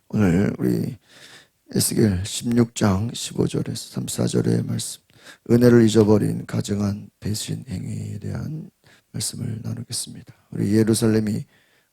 오늘 우리 에스겔 16장 15절에서 34절의 말씀, 은혜를 잊어버린 가증한 배신 행위에 대한 말씀을 나누겠습니다. 우리 예루살렘이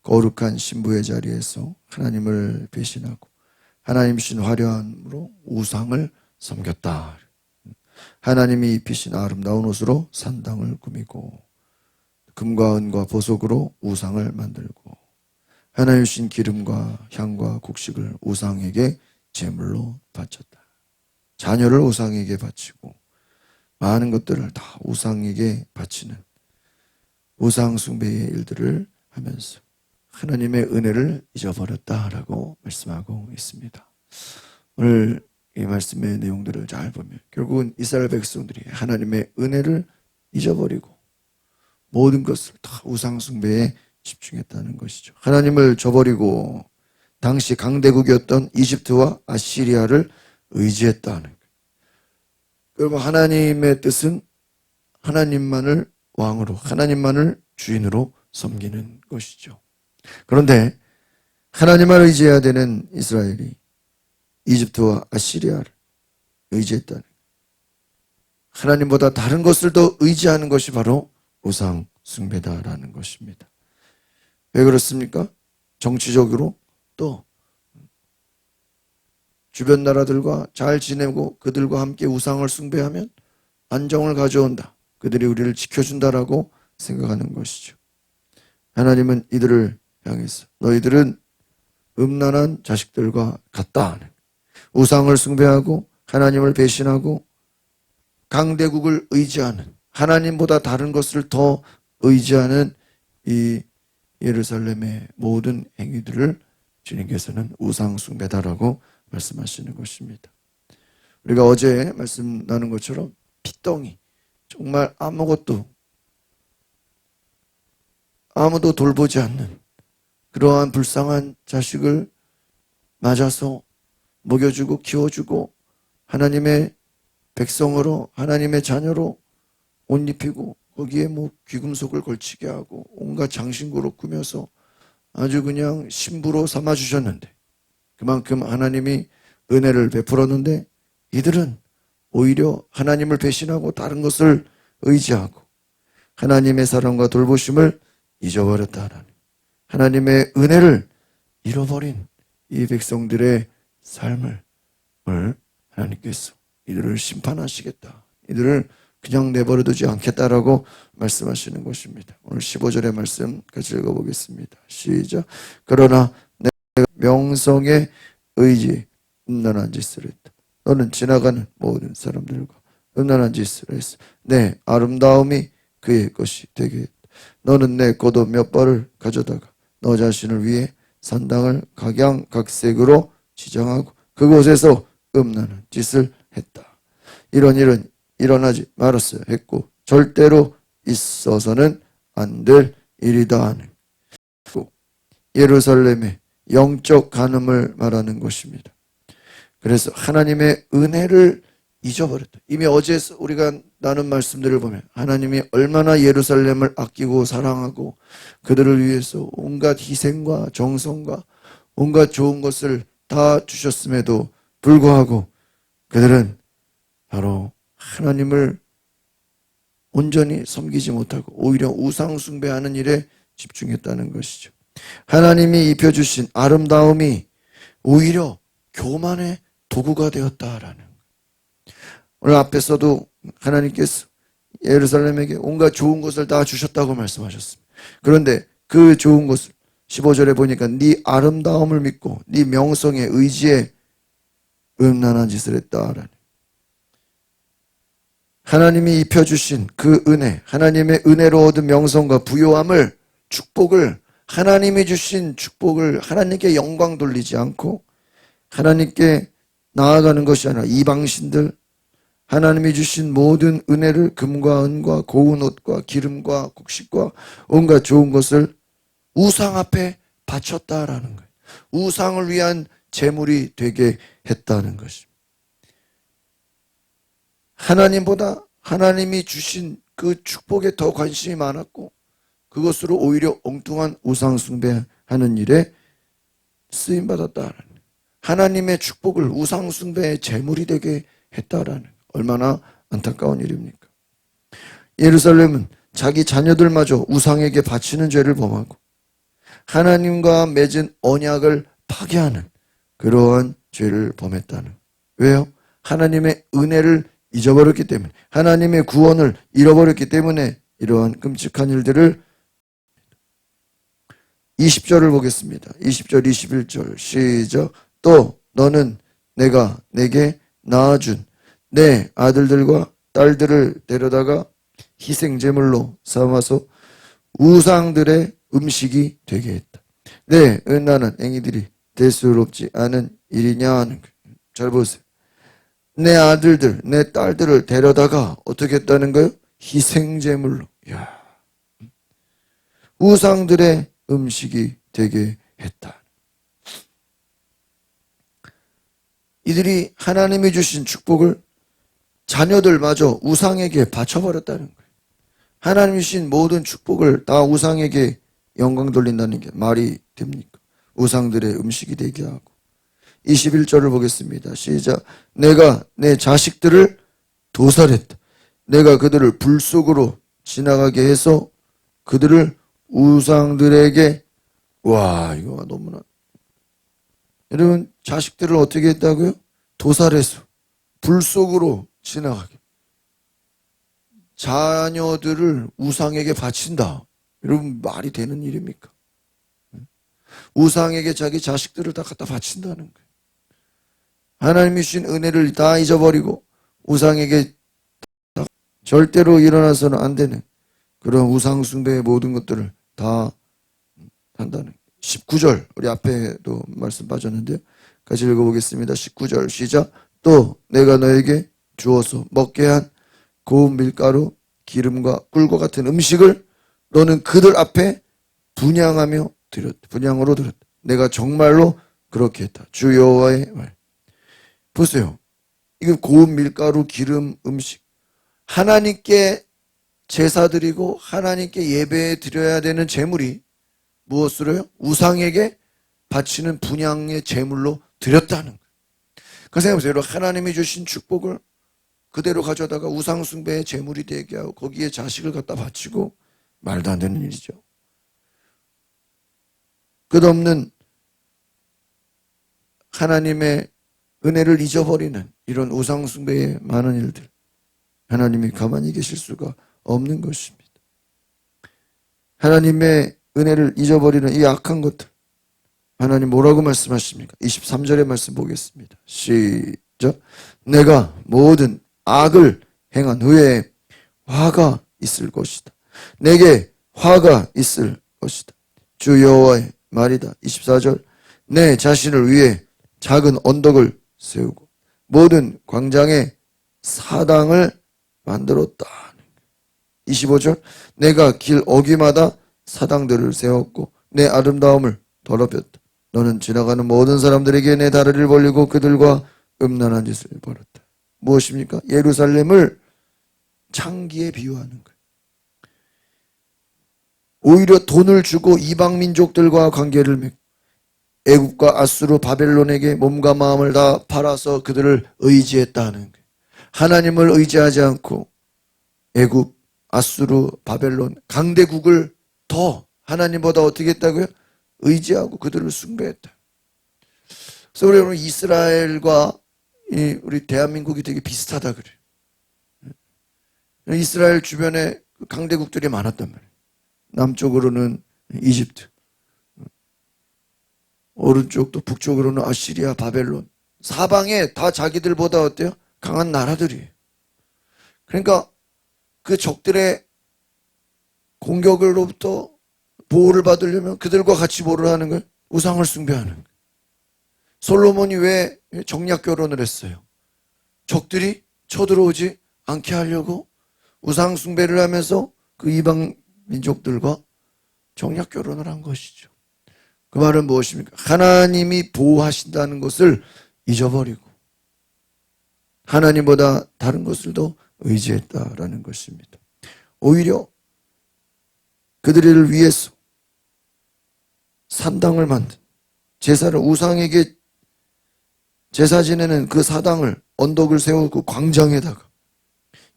거룩한 신부의 자리에서 하나님을 배신하고 하나님 주신 화려함으로 우상을 섬겼다. 하나님이 입히신 아름다운 옷으로 산당을 꾸미고 금과 은과 보석으로 우상을 만들고 하나님 주신 기름과 향과 곡식을 우상에게 제물로 바쳤다. 자녀를 우상에게 바치고 많은 것들을 다 우상에게 바치는 우상 숭배의 일들을 하면서 하나님의 은혜를 잊어버렸다라고 말씀하고 있습니다. 오늘 이 말씀의 내용들을 잘 보면 결국은 이스라엘 백성들이 하나님의 은혜를 잊어버리고 모든 것을 다 우상 숭배에 집중했다는 것이죠. 하나님을 저버리고 당시 강대국이었던 이집트와 아시리아를 의지했다는 거예요. 그러면 하나님의 뜻은 하나님만을 왕으로, 하나님만을 주인으로 섬기는 것이죠. 그런데 하나님만 의지해야 되는 이스라엘이 이집트와 아시리아를 의지했다는 거예요. 하나님보다 다른 것을 더 의지하는 것이 바로 우상 숭배다라는 것입니다. 왜 그렇습니까? 정치적으로 또 주변 나라들과 잘 지내고 그들과 함께 우상을 숭배하면 안정을 가져온다. 그들이 우리를 지켜준다라고 생각하는 것이죠. 하나님은 이들을 향해서 너희들은 음란한 자식들과 같다. 우상을 숭배하고 하나님을 배신하고 강대국을 의지하는 하나님보다 다른 것을 더 의지하는 이 예루살렘의 모든 행위들을 주님께서는 우상 숭배다라고 말씀하시는 것입니다. 우리가 어제 말씀 나눈 것처럼 핏덩이, 정말 아무도 돌보지 않는 그러한 불쌍한 자식을 맞아서 먹여주고 키워주고 하나님의 백성으로 하나님의 자녀로 옷 입히고 거기에 귀금속을 걸치게 하고 온갖 장신구로 꾸며서 아주 그냥 신부로 삼아주셨는데 그만큼 하나님이 은혜를 베풀었는데 이들은 오히려 하나님을 배신하고 다른 것을 의지하고 하나님의 사랑과 돌보심을 잊어버렸다라는 하나님의 은혜를 잃어버린 이 백성들의 삶을 하나님께서 이들을 심판하시겠다. 이들을 그냥 내버려두지 않겠다라고 말씀하시는 것입니다. 오늘 15절의 말씀 같이 읽어보겠습니다. 시작. 그러나 내가 명성의 의지 음란한 짓을 했다. 너는 지나가는 모든 사람들과 음란한 짓을 했어. 내 아름다움이 그의 것이 되게 했다. 너는 내 겉옷 몇 벌을 가져다가 너 자신을 위해 산당을 각양각색으로 지정하고 그곳에서 음란한 짓을 했다. 이런 일은 일어나지 말았어야 했고 절대로 있어서는 안 될 일이다 하는 예루살렘의 영적 간음을 말하는 것입니다. 그래서 하나님의 은혜를 잊어버렸다. 이미 어제 우리가 나눈 말씀들을 보면 하나님이 얼마나 예루살렘을 아끼고 사랑하고 그들을 위해서 온갖 희생과 정성과 온갖 좋은 것을 다 주셨음에도 불구하고 그들은 바로 하나님을 온전히 섬기지 못하고 오히려 우상 숭배하는 일에 집중했다는 것이죠. 하나님이 입혀주신 아름다움이 오히려 교만의 도구가 되었다라는 거예요. 오늘 앞에서도 하나님께서 예루살렘에게 온갖 좋은 것을 다 주셨다고 말씀하셨습니다. 그런데 그 좋은 것을 15절에 보니까 네 아름다움을 믿고 네 명성의 의지에 음란한 짓을 했다라는 하나님이 입혀주신 그 은혜, 하나님의 은혜로 얻은 명성과 부요함을, 축복을, 하나님이 주신 축복을 하나님께 영광 돌리지 않고 하나님께 나아가는 것이 아니라 이방신들, 하나님이 주신 모든 은혜를 금과 은과 고운 옷과 기름과 곡식과 온갖 좋은 것을 우상 앞에 바쳤다라는 거예요. 우상을 위한 제물이 되게 했다는 것입니다. 하나님보다 하나님이 주신 그 축복에 더 관심이 많았고 그것으로 오히려 엉뚱한 우상 숭배하는 일에 쓰임받았다는 거예요. 하나님의 축복을 우상 숭배의 제물이 되게 했다라는, 얼마나 안타까운 일입니까? 예루살렘은 자기 자녀들마저 우상에게 바치는 죄를 범하고 하나님과 맺은 언약을 파괴하는 그러한 죄를 범했다는. 왜요? 하나님의 은혜를 잊어버렸기 때문에, 하나님의 구원을 잃어버렸기 때문에 이러한 끔찍한 일들을. 20절을 보겠습니다. 20절 21절 시작. 또 너는 내가 내게 낳아준 내 아들들과 딸들을 데려다가 희생제물로 삼아서 우상들의 음식이 되게 했다. 내 은나는 앵이들이 대수롭지 않은 일이냐 하는 거예요. 잘 보세요. 내 아들들, 내 딸들을 데려다가 어떻게 했다는 거예요? 희생제물로. 야, 우상들의 음식이 되게 했다. 이들이 하나님이 주신 축복을 자녀들마저 우상에게 바쳐버렸다는 거예요. 하나님이 주신 모든 축복을 다 우상에게 영광 돌린다는 게 말이 됩니까? 우상들의 음식이 되게 하고. 21절을 보겠습니다. 시작. 내가 내 자식들을 도살했다. 내가 그들을 불 속으로 지나가게 해서 그들을 우상들에게. 와, 이거 너무나. 여러분, 자식들을 어떻게 했다고요? 도살해서 불 속으로 지나가게. 자녀들을 우상에게 바친다. 여러분, 말이 되는 일입니까? 우상에게 자기 자식들을 다 갖다 바친다는 거예요. 하나님이 주신 은혜를 다 잊어버리고 우상에게 절대로 일어나서는 안 되는 그런 우상 숭배의 모든 것들을 다 한다는. 19절, 우리 앞에도 말씀 빠졌는데요. 같이 읽어보겠습니다. 19절 시작. 또 내가 너에게 주어서 먹게 한 고운 밀가루, 기름과 꿀과 같은 음식을 너는 그들 앞에 분향하며 드렸다. 분향으로 드렸다. 내가 정말로 그렇게 했다. 주 여호와의 말. 보세요. 이거 고운 밀가루, 기름, 음식. 하나님께 제사 드리고 하나님께 예배 드려야 되는 제물이 무엇으로요? 우상에게 바치는 분향의 제물로 드렸다는 거예요. 그 생각해보세요. 여러분, 하나님이 주신 축복을 그대로 가져다가 우상 숭배의 제물이 되게 하고 거기에 자식을 갖다 바치고, 말도 안 되는 일이죠. 끝없는 하나님의 은혜를 잊어버리는 이런 우상 숭배의 많은 일들, 하나님이 가만히 계실 수가 없는 것입니다. 하나님의 은혜를 잊어버리는 이 악한 것들, 하나님 뭐라고 말씀하십니까? 23절의 말씀 보겠습니다. 시작. 내가 모든 악을 행한 후에 화가 있을 것이다. 내게 화가 있을 것이다. 주 여호와의 말이다. 24절. 내 자신을 위해 작은 언덕을 세우고 모든 광장에 사당을 만들었다. 25절. 내가 길 어귀마다 사당들을 세웠고 내 아름다움을 더럽혔다. 너는 지나가는 모든 사람들에게 내 다리를 벌리고 그들과 음란한 짓을 벌였다. 무엇입니까? 예루살렘을 창기에 비유하는 거예요. 오히려 돈을 주고 이방 민족들과 관계를 맺고 애굽과 아수르 바벨론에게 몸과 마음을 다 팔아서 그들을 의지했다는 거예요. 하나님을 의지하지 않고 애굽, 아수르, 바벨론 강대국을 더 하나님보다 어떻게 했다고요? 의지하고 그들을 숭배했다. 그래서 우리 오늘 이스라엘과 우리 대한민국이 되게 비슷하다 그래요. 이스라엘 주변에 강대국들이 많았단 말이에요. 남쪽으로는 이집트, 오른쪽 또 북쪽으로는 아시리아, 바벨론. 사방에 다 자기들보다 어때요? 강한 나라들이에요. 그러니까 그 적들의 공격으로부터 보호를 받으려면 그들과 같이 뭐를 하는 거예요? 우상을 숭배하는 거예요. 솔로몬이 왜 정략 결혼을 했어요? 적들이 쳐들어오지 않게 하려고 우상 숭배를 하면서 그 이방 민족들과 정략 결혼을 한 것이죠. 그 말은 무엇입니까? 하나님이 보호하신다는 것을 잊어버리고 하나님보다 다른 것을 더 의지했다라는 것입니다. 오히려 그들을 위해서 산당을 만든 제사를 우상에게 제사 지내는 그 사당을 언덕을 세우고 광장에다가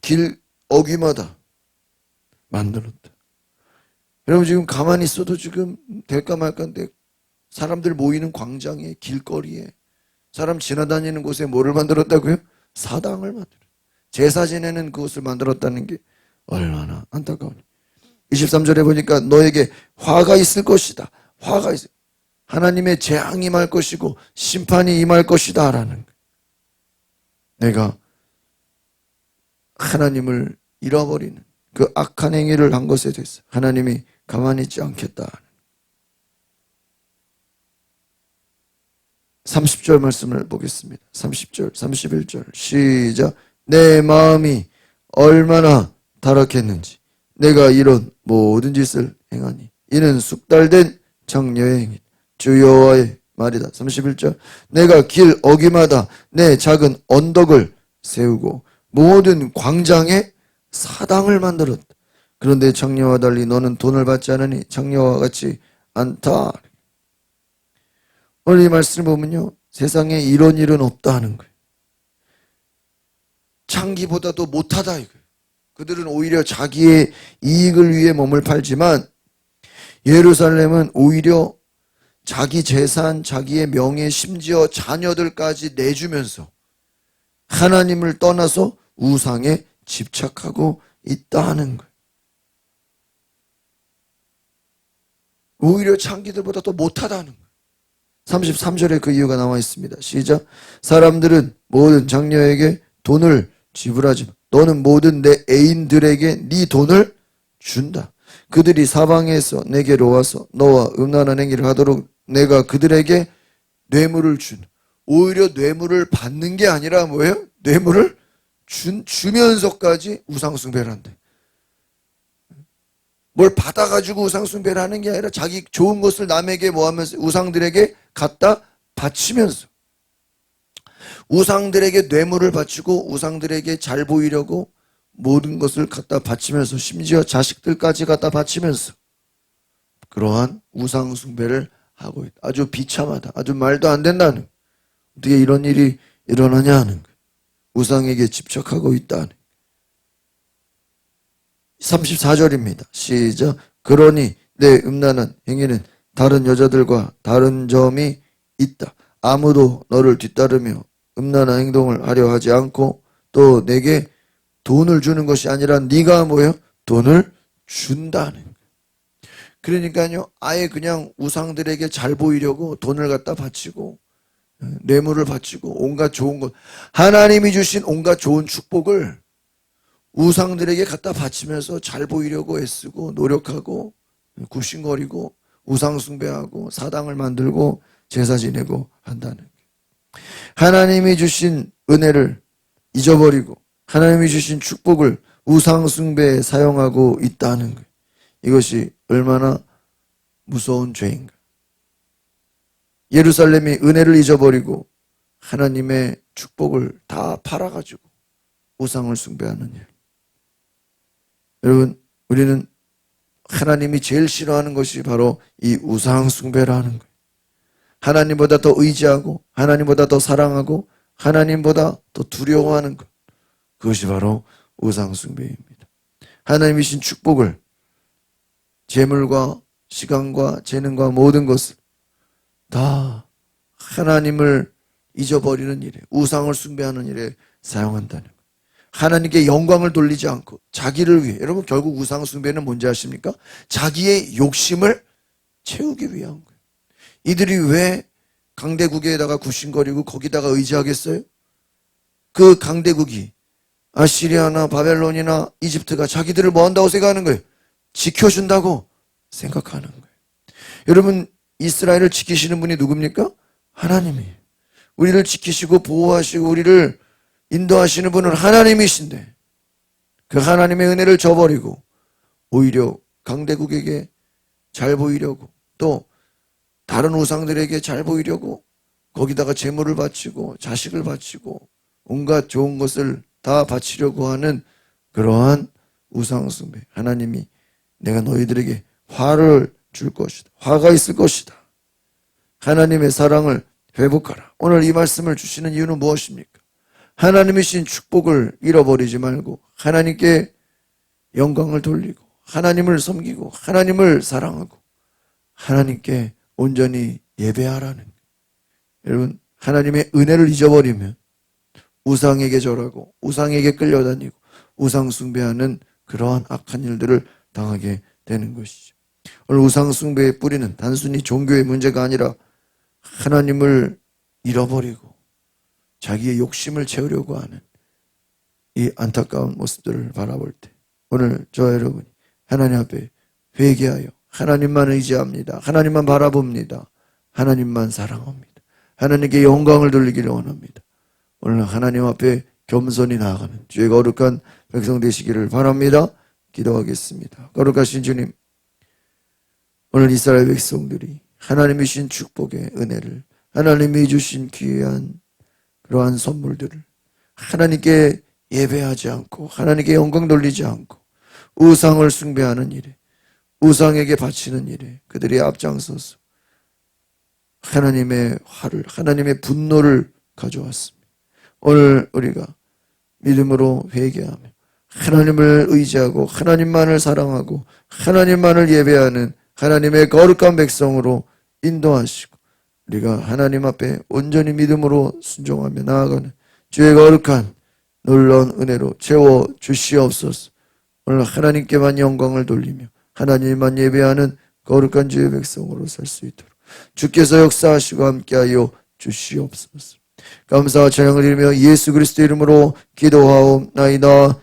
길 어귀마다 만들었다. 여러분 지금 가만히 있어도 지금 될까 말까인데 사람들 모이는 광장에 길거리에 사람 지나다니는 곳에 뭐를 만들었다고요? 사당을 만들었다. 제사 지내는 그곳을 만들었다는 게 얼마나 안타까우니. 23절에 보니까 너에게 화가 있을 것이다. 화가 있을 하나님의 재앙이 임할 것이고 심판이 임할 것이다 라는 거예요. 내가 하나님을 잃어버리는 그 악한 행위를 한 것에 대해서 하나님이 가만히 있지 않겠다. 30절 말씀을 보겠습니다. 30절, 31절 시작. 내 마음이 얼마나 타락했는지 내가 이런 모든 짓을 행하니 이는 숙달된 장녀의 행위 주 여호와의 말이다. 31절 내가 길 어귀마다 내 작은 언덕을 세우고 모든 광장에 사당을 만들었다. 그런데 장녀와 달리 너는 돈을 받지 않으니 장녀와 같이 않다. 오늘 이 말씀을 보면요, 세상에 이런 일은 없다 하는 거예요. 창기보다도 못하다 이거예요. 그들은 오히려 자기의 이익을 위해 몸을 팔지만 예루살렘은 오히려 자기 재산, 자기의 명예, 심지어 자녀들까지 내주면서 하나님을 떠나서 우상에 집착하고 있다 하는 거예요. 오히려 창기들보다 더 못하다는 거예요. 33절에 그 이유가 나와 있습니다. 시작. 사람들은 모든 장녀에게 돈을 지불하지 마. 너는 모든 내 애인들에게 네 돈을 준다. 그들이 사방에서 내게로 와서 너와 음란한 행위를 하도록 내가 그들에게 뇌물을 준다. 오히려 뇌물을 받는 게 아니라 뭐예요? 뇌물을 주면서까지 우상숭배를 한대. 뭘 받아가지고 우상숭배를 하는 게 아니라 자기 좋은 것을 남에게 뭐하면서 우상들에게 갖다 바치면서 우상들에게 뇌물을 바치고 우상들에게 잘 보이려고 모든 것을 갖다 바치면서 심지어 자식들까지 갖다 바치면서 그러한 우상숭배를 하고 있다. 아주 비참하다. 아주 말도 안 된다는. 어떻게 이런 일이 일어나냐 하는 거예요. 우상에게 집착하고 있다는. 34절입니다. 시작. 그러니 내 음란한 행위는 다른 여자들과 다른 점이 있다. 아무도 너를 뒤따르며 음란한 행동을 하려 하지 않고 또 내게 돈을 주는 것이 아니라 네가 뭐예요? 돈을 준다는 거예요. 그러니까요, 아예 그냥 우상들에게 잘 보이려고 돈을 갖다 바치고 뇌물을 바치고 온갖 좋은 것, 하나님이 주신 온갖 좋은 축복을 우상들에게 갖다 바치면서 잘 보이려고 애쓰고 노력하고 굽신거리고 우상숭배하고 사당을 만들고 제사 지내고 한다는 거예요. 하나님이 주신 은혜를 잊어버리고 하나님이 주신 축복을 우상숭배에 사용하고 있다는 거예요. 이것이 얼마나 무서운 죄인가. 예루살렘이 은혜를 잊어버리고 하나님의 축복을 다 팔아가지고 우상을 숭배하는 일. 여러분, 우리는 하나님이 제일 싫어하는 것이 바로 이 우상 숭배라는 거예요. 하나님보다 더 의지하고 하나님보다 더 사랑하고 하나님보다 더 두려워하는 것. 그것이 바로 우상 숭배입니다. 하나님이 주신 축복을 재물과 시간과 재능과 모든 것을 다 하나님을 잊어버리는 일에, 우상을 숭배하는 일에 사용한다는 거예요. 하나님께 영광을 돌리지 않고 자기를 위해, 여러분 결국 우상 숭배는 뭔지 아십니까? 자기의 욕심을 채우기 위한 거예요. 이들이 왜 강대국에다가 굽신거리고 거기다가 의지하겠어요? 그 강대국이 아시리아나 바벨론이나 이집트가 자기들을 뭐 한다고 생각하는 거예요? 지켜준다고 생각하는 거예요. 여러분, 이스라엘을 지키시는 분이 누굽니까? 하나님이에요. 우리를 지키시고 보호하시고 우리를 인도하시는 분은 하나님이신데 그 하나님의 은혜를 저버리고 오히려 강대국에게 잘 보이려고 또 다른 우상들에게 잘 보이려고 거기다가 재물을 바치고 자식을 바치고 온갖 좋은 것을 다 바치려고 하는 그러한 우상숭배. 하나님이 내가 너희들에게 화를 줄 것이다. 화가 있을 것이다. 하나님의 사랑을 회복하라. 오늘 이 말씀을 주시는 이유는 무엇입니까? 하나님이 주신 축복을 잃어버리지 말고 하나님께 영광을 돌리고 하나님을 섬기고 하나님을 사랑하고 하나님께 온전히 예배하라는 거예요. 여러분, 하나님의 은혜를 잊어버리면 우상에게 절하고 우상에게 끌려다니고 우상 숭배하는 그러한 악한 일들을 당하게 되는 것이죠. 오늘 우상 숭배의 뿌리는 단순히 종교의 문제가 아니라 하나님을 잃어버리고 자기의 욕심을 채우려고 하는 이 안타까운 모습들을 바라볼 때 오늘 저와 여러분이 하나님 앞에 회개하여 하나님만 의지합니다. 하나님만 바라봅니다. 하나님만 사랑합니다. 하나님께 영광을 돌리기를 원합니다. 오늘 하나님 앞에 겸손히 나아가는 주의 거룩한 백성 되시기를 바랍니다. 기도하겠습니다. 거룩하신 주님, 오늘 이스라엘 백성들이 하나님이 주신 축복의 은혜를, 하나님이 주신 귀한 그러한 선물들을 하나님께 예배하지 않고 하나님께 영광 돌리지 않고 우상을 숭배하는 일에, 우상에게 바치는 일에 그들이 앞장서서 하나님의 화를, 하나님의 분노를 가져왔습니다. 오늘 우리가 믿음으로 회개하며 하나님을 의지하고 하나님만을 사랑하고 하나님만을 예배하는 하나님의 거룩한 백성으로 인도하시고 우리가 하나님 앞에 온전히 믿음으로 순종하며 나아가는 주의 거룩한 놀라운 은혜로 채워 주시옵소서. 오늘 하나님께만 영광을 돌리며 하나님만 예배하는 거룩한 주의 백성으로 살 수 있도록 주께서 역사하시고 함께하여 주시옵소서. 감사와 찬양을 드리며 예수 그리스도 이름으로 기도하옵나이다.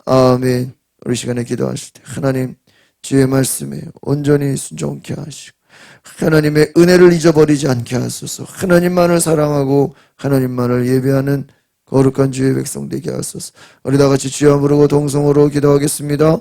아멘. 우리 시간에 기도하실 때 하나님 주의 말씀에 온전히 순종케 하시고 하나님의 은혜를 잊어버리지 않게 하소서. 하나님만을 사랑하고 하나님만을 예배하는 거룩한 주의 백성 되게 하소서. 우리 다 같이 주여 부르고 동성으로 기도하겠습니다.